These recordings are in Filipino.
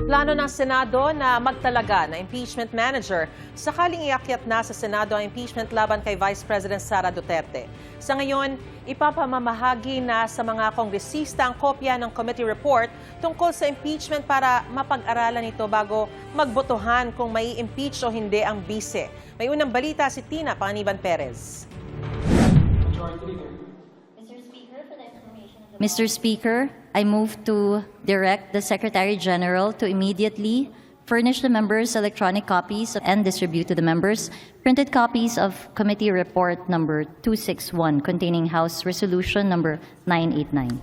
Plano ng Senado na magtalaga ng impeachment manager sakaling iakyat na sa Senado ang impeachment laban kay Vice President Sara Duterte. Sa ngayon, ipapamamahagi na sa mga kongresista ang kopya ng committee report tungkol sa impeachment para mapag-aralan ito bago magbotohan kung may impeach o hindi ang bise. May unang balita si Tina Panganiban Perez. Mr. Speaker, I move to direct the Secretary General to immediately furnish the members electronic copies and distribute to the members printed copies of Committee Report number 261 containing House Resolution number 989.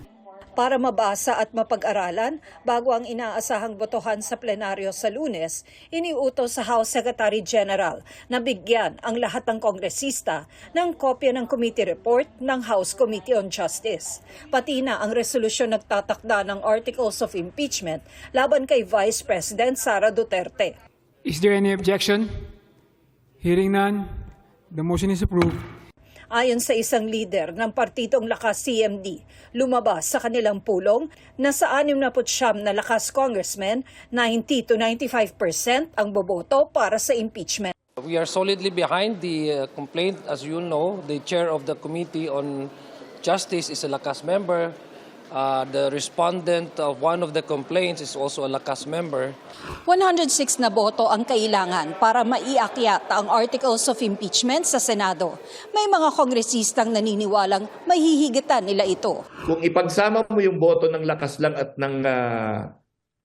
Para mabasa at mapag-aralan bago ang inaasahang botohan sa plenaryo sa Lunes, iniutos sa House Secretary General na bigyan ang lahat ng kongresista ng kopya ng committee report ng House Committee on Justice. Pati na ang resolusyon nagtatakda ng Articles of Impeachment laban kay Vice President Sara Duterte. Is there any objection? Hearing none, the motion is approved. Ayon sa isang leader ng partidong Lakas CMD, lumabas sa kanilang pulong na sa 69 na Lakas congressmen, 90 to 95% ang boboto para sa impeachment. We are solidly behind the complaint. As you know, the chair of the Committee on Justice is a Lakas member. The respondent of one of the complaints is also a Lakas member. 106 na boto ang kailangan para maiakyat ang Articles of Impeachment sa Senado. May mga kongresistang naniniwalang mahihigitan nila ito. Kung ipagsama mo yung boto ng Lakas lang at ng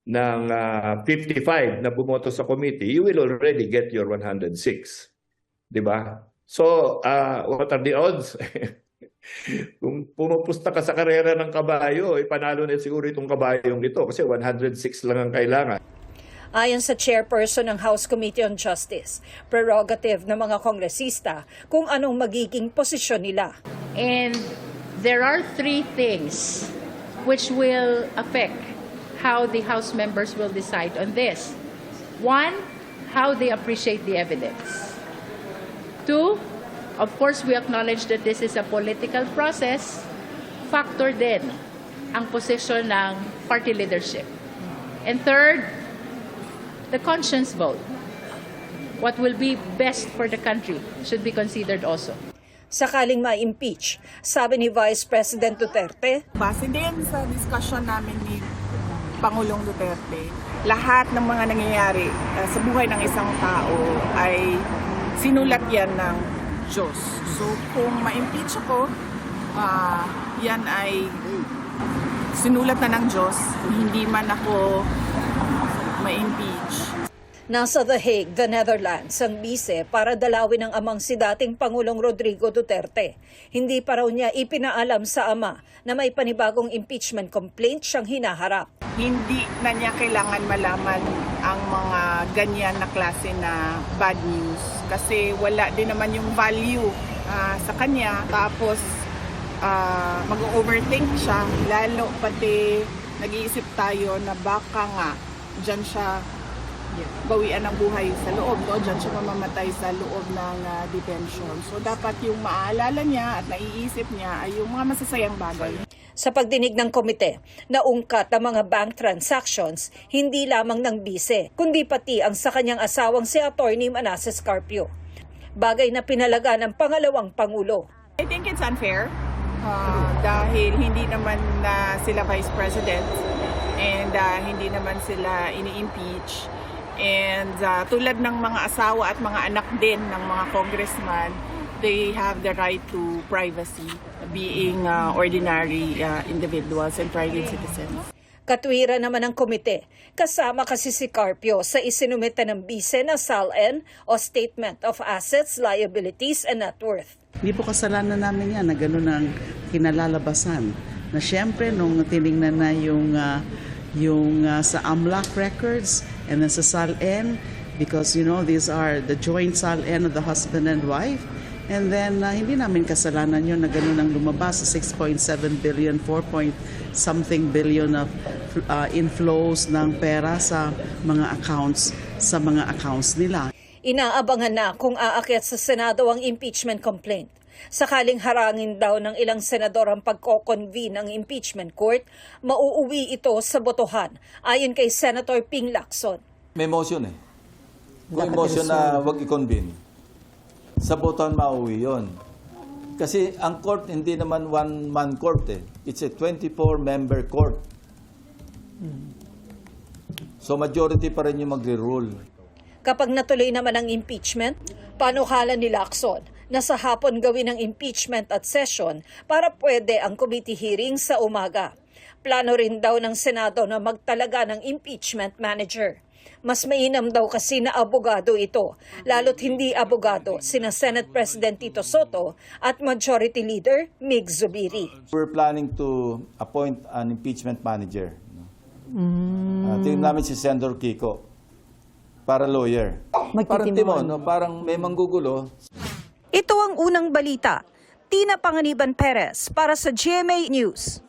55 na bumoto sa committee, you will already get your 106. Diba? So, what are the odds? Kung pumupusta ka sa karera ng kabayo, panalo na siguro itong kabayong ito kasi 106 lang ang kailangan. Ayon sa chairperson ng House Committee on Justice, prerogative ng mga kongresista kung anong magiging posisyon nila. And there are three things which will affect how the House members will decide on this. One, how they appreciate the evidence. Two, of course, we acknowledge that this is a political process. Factor din ang posisyon ng party leadership. And third, the conscience vote. What will be best for the country should be considered also. Sakaling ma-impeach, sabi ni Vice President Duterte, base din sa discussion namin ni Pangulong Duterte, lahat ng mga nangyayari sa buhay ng isang tao ay sinulat yan ng Diyos. So kung ma-impeach ako, yan ay sinulat na ng Diyos, hindi man ako ma-impeach. Nasa The Hague, the Netherlands, ang bise para dalawin ang amang si dating Pangulong Rodrigo Duterte. Hindi pa raw niya ipinaalam sa ama na may panibagong impeachment complaint siyang hinaharap. Hindi na niya kailangan malaman ang mga ganyan na klase na bad news kasi wala din naman yung value sa kanya. Tapos mag-overthink siya, lalo pati nag-iisip tayo na baka nga dyan siya bawian ng buhay sa loob, no? Diyan siya mamamatay sa loob ng detention. So dapat yung maaalala niya at naiisip niya ay yung mga masasayang bagay. Sa pagdinig ng komite, naungkat ang mga bank transactions hindi lamang ng bise, kundi pati ang sa kanyang asawang si Attorney Manasseh Carpio. Bagay na pinalaga ng pangalawang Pangulo. I think it's unfair dahil hindi naman sila Vice President and hindi naman sila ini-impeach. And tulad ng mga asawa at mga anak din ng mga congressman, they have the right to privacy, being ordinary individuals and private citizens. Katwiran naman ng komite, kasama kasi si Carpio sa isinumite ng bise na SALN o Statement of Assets, Liabilities and Net Worth. Hindi po kasalanan namin yan na gano'n ang kinalalabasan. Na siyempre nung tinignan na yung sa AMLAC records and then sa SALN, because you know these are the joint SALN of the husband and wife, and then hindi namin kasalanan yun na gano'n ang lumabas sa 6.7 billion, 4-point-something billion of inflows ng pera sa mga accounts nila. Inaabangan na kung aakyat sa Senado ang impeachment complaint. Sakaling harangin daw ng ilang senador ang pagko-convene ng impeachment court, mauuwi ito sa botohan, ayon kay Senator Ping Lacson. May motion eh. Kung motion na wag i-convene, sa botohan mauwi yun. Kasi ang court hindi naman one-man court eh. It's a 24-member court. So majority pa rin yung magre-rule. Kapag natuloy naman ang impeachment, panukala ni Lacson na sa hapon gawin ang impeachment at session para pwede ang committee hearing sa umaga. Plano rin daw ng Senado na magtalaga ng impeachment manager. Mas mainam daw kasi na abogado ito, lalo't hindi abogado sina Senate President Tito Soto at Majority Leader Mig Zubiri. We're planning to appoint an impeachment manager. Tingnan namin si Senator Kiko para lawyer. Parang Timon, no? Parang may manggugulo. Ito ang unang balita. Tina Panganiban Perez para sa GMA News.